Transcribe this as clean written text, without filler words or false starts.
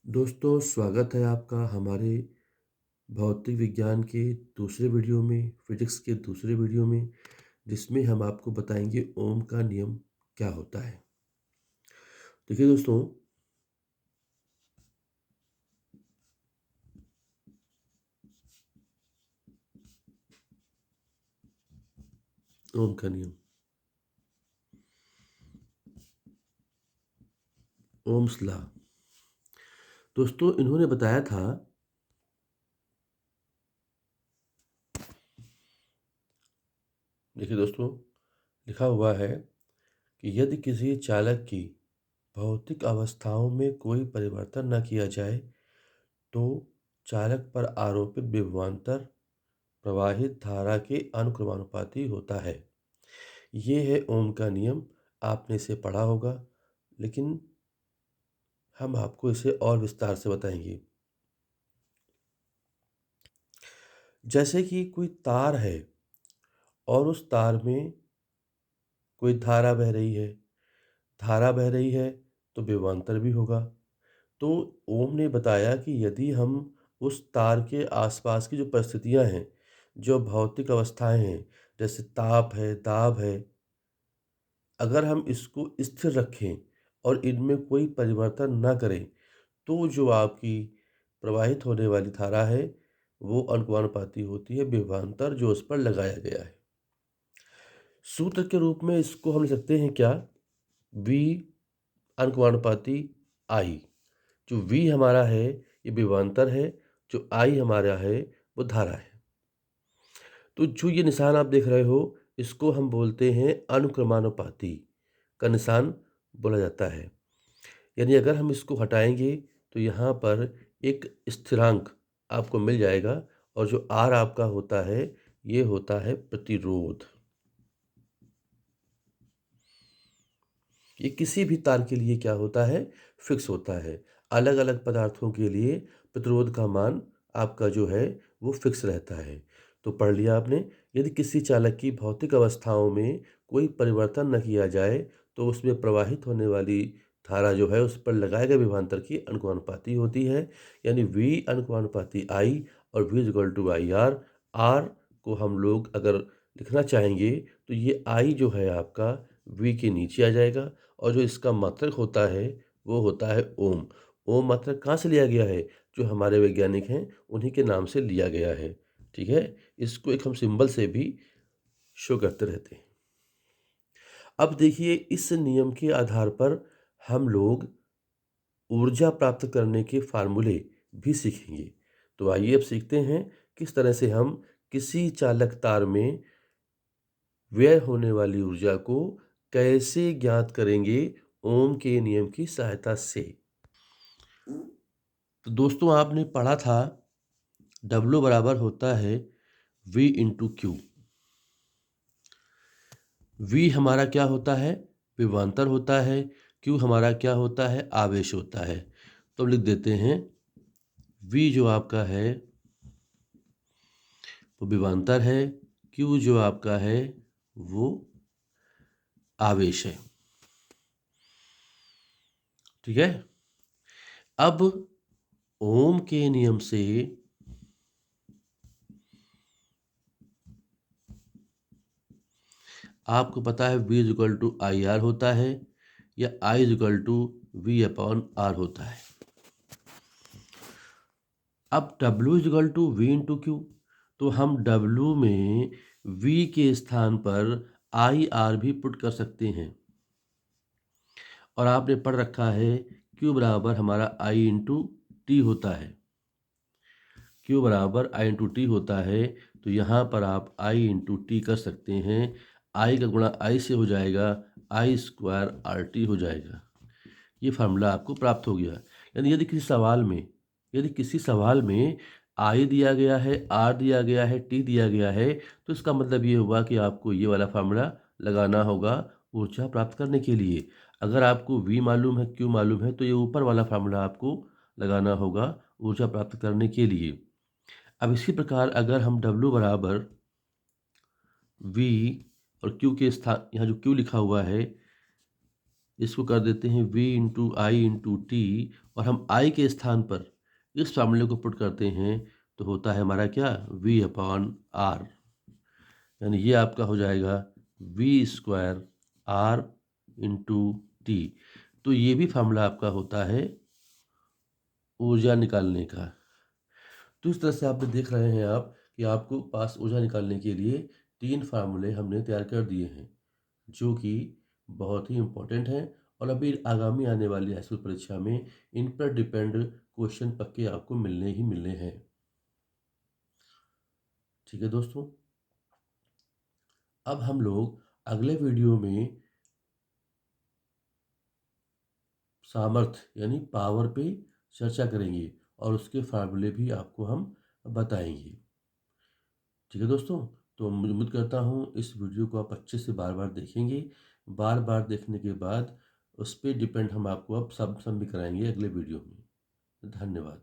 दोस्तों, स्वागत है आपका हमारे भौतिक विज्ञान के दूसरे वीडियो में, फिजिक्स के दूसरे वीडियो में, जिसमें हम आपको बताएंगे ओम का नियम क्या होता है। देखिए दोस्तों, ओम का नियम, ओम्स लॉ। दोस्तों, इन्होंने बताया था, देखिए दोस्तों, लिखा हुआ है कि यदि किसी चालक की भौतिक अवस्थाओं में कोई परिवर्तन न किया जाए तो चालक पर आरोपित विभवांतर प्रवाहित धारा के अनुक्रमानुपाती होता है। ये है ओम का नियम। आपने इसे पढ़ा होगा, लेकिन हम आपको इसे और विस्तार से बताएंगे। जैसे कि कोई तार है और उस तार में कोई धारा बह रही है। धारा बह रही है तो विभवांतर भी होगा। तो ओम ने बताया कि यदि हम उस तार के आसपास की जो परिस्थितियां हैं, जो भौतिक अवस्थाएं हैं, जैसे ताप है, दाब है, अगर हम इसको स्थिर रखें और इनमें कोई परिवर्तन ना करें तो जो आपकी प्रवाहित होने वाली धारा है वो अनुपाती होती है विभवांतर जो उस पर लगाया गया है। सूत्र के रूप में इसको हम लिख सकते हैं क्या? V अनुपाती I। जो V हमारा है ये विभवांतर है, जो I हमारा है वो धारा है। तो जो ये निशान आप देख रहे हो इसको हम बोलते हैं अनुक्रमानुपाती का निशान बोला जाता है। यानी अगर हम इसको हटाएंगे तो यहाँ पर एक स्थिरांक आपको मिल जाएगा और जो R आपका होता है ये होता है प्रतिरोध। ये किसी भी तार के लिए क्या होता है? फिक्स होता है। अलग अलग पदार्थों के लिए प्रतिरोध का मान आपका जो है वो फिक्स रहता है। तो पढ़ लिया आपने। यदि किसी चालक की भौतिक अवस्थाओं में कोई परिवर्तन न किया जाए तो उसमें प्रवाहित होने वाली धारा जो है उस पर लगाए गए विभवांतर की अनुपाती होती है। यानी V अनुपाती I और V equal to I R. R को हम लोग अगर लिखना चाहेंगे तो ये I जो है आपका V के नीचे आ जाएगा और जो इसका मात्रक होता है वो होता है ओम। ओम मात्रक कहाँ से लिया गया है? जो हमारे वैज्ञानिक हैं उन्हीं के नाम से लिया गया है। ठीक है, इसको एक हम सिंबल से भी शो करते रहते हैं। अब देखिए, इस नियम के आधार पर हम लोग ऊर्जा प्राप्त करने के फार्मूले भी सीखेंगे। तो आइए अब सीखते हैं किस तरह से हम किसी चालक तार में व्यय होने वाली ऊर्जा को कैसे ज्ञात करेंगे ओम के नियम की सहायता से। तो दोस्तों, आपने पढ़ा था W बराबर होता है V इंटू क्यू। V हमारा क्या होता है? विभवांतर होता है। Q हमारा क्या होता है? आवेश होता है। तो लिख देते हैं V जो आपका है वो विभवांतर है, Q जो आपका है वो आवेश है। ठीक है। अब ओम के नियम से आपको पता है V equal to I R होता है या I equal to V upon R होता है। अब W equal to V into Q, तो हम W में V के स्थान पर आई आर भी पुट कर सकते हैं। और आपने पढ़ रखा है Q बराबर हमारा I इंटू टी होता है। Q बराबर I इंटू टी होता है। तो यहाँ पर आप I इंटू टी कर सकते हैं। I का गुणा I से हो जाएगा, I स्क्वायर आर टी हो जाएगा। ये फार्मूला आपको प्राप्त हो गया। यानी यदि किसी सवाल में I दिया गया है, R दिया गया है, T दिया गया है, तो इसका मतलब ये हुआ कि आपको ये वाला फार्मूला लगाना होगा ऊर्जा प्राप्त करने के लिए। अगर आपको V मालूम है, Q मालूम है, तो ये ऊपर वाला फार्मूला आपको लगाना होगा ऊर्जा प्राप्त करने के लिए। अब इसी प्रकार अगर हम W बराबर V और Q के स्थान, यहाँ जो Q लिखा हुआ है इसको कर देते हैं v इंटू आई इंटू टी, और हम आई के स्थान पर इस फार्मूले को पुट करते हैं तो होता है हमारा क्या, v अपॉन आर। यानी ये आपका हो जाएगा V square R into T. तो ये भी फार्मूला आपका होता है ऊर्जा निकालने का। तो इस तरह से आप देख रहे हैं आप कि आपको पास ऊर्जा निकालने के लिए 3 फार्मूले हमने तैयार कर दिए हैं, जो कि बहुत ही इम्पोर्टेंट हैं, और अभी आगामी आने वाली हाई स्कूल परीक्षा में इन पर डिपेंड क्वेश्चन पक्के आपको मिलने ही मिलने हैं। ठीक है दोस्तों, अब हम लोग अगले वीडियो में सामर्थ्य यानी पावर पे चर्चा करेंगे, और उसके फार्मूले भी आपको हम बताएंगे। ठीक है दोस्तों, तो मैं उम्मीद करता हूँ इस वीडियो को आप अच्छे से बार बार देखेंगे। बार बार देखने के बाद उस पे डिपेंड हम आपको अब सब भी कराएंगे अगले वीडियो में। धन्यवाद।